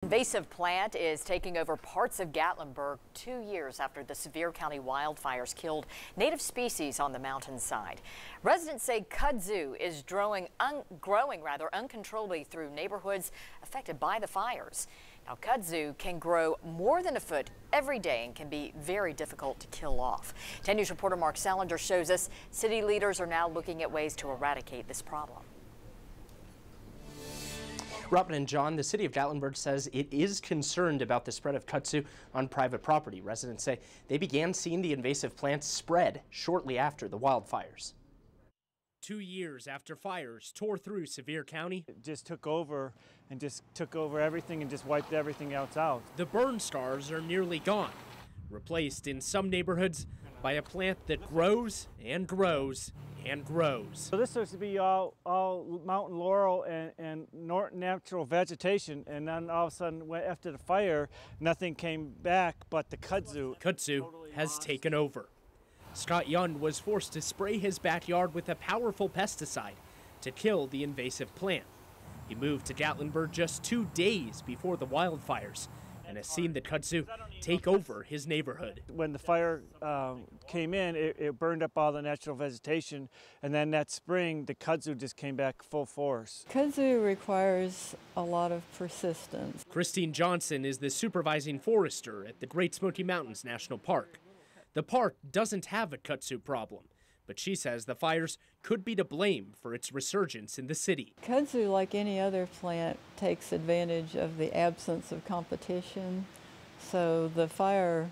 Invasive plant is taking over parts of Gatlinburg 2 years after the Sevier County wildfires killed native species on the mountainside. Residents say kudzu is growing uncontrollably through neighborhoods affected by the fires. Now, kudzu can grow more than a foot every day and can be very difficult to kill off. 10 News reporter Mark Salinger shows us city leaders are now looking at ways to eradicate this problem. Robin and John, the city of Gatlinburg says it is concerned about the spread of kudzu on private property. Residents say they began seeing the invasive plants spread shortly after the wildfires. 2 years after fires tore through Sevier County, it just took over everything and just wiped everything else out. The burn scars are nearly gone, replaced in some neighborhoods by a plant that grows and grows and grows. So this used to be all mountain laurel and natural vegetation, and then all of a sudden, after the fire, nothing came back but the kudzu. Kudzu has taken over. Scott Young was forced to spray his backyard with a powerful pesticide to kill the invasive plant. He moved to Gatlinburg just 2 days before the wildfires and has seen the kudzu take over his neighborhood. When the fire came in, it burned up all the natural vegetation, and then that spring, the kudzu just came back full force. Kudzu requires a lot of persistence. Christine Johnson is the supervising forester at the Great Smoky Mountains National Park. The park doesn't have a kudzu problem, but she says the fires could be to blame for its resurgence in the city. Kudzu, like any other plant, takes advantage of the absence of competition. So the fire,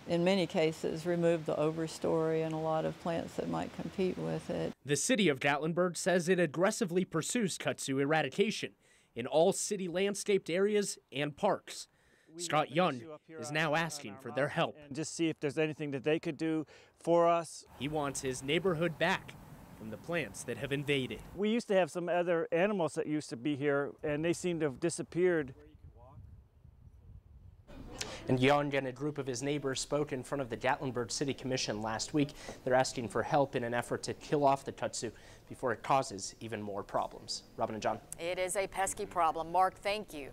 in many cases, removed the overstory and a lot of plants that might compete with it. The city of Gatlinburg says it aggressively pursues kudzu eradication in all city landscaped areas and parks. Scott Young is now asking for their help. And just see if there's anything that they could do for us. He wants his neighborhood back from the plants that have invaded. We used to have some other animals that used to be here, and they seem to have disappeared. And Young and a group of his neighbors spoke in front of the Gatlinburg City Commission last week. They're asking for help in an effort to kill off the kudzu before it causes even more problems. Robin and John. It is a pesky problem. Mark, thank you.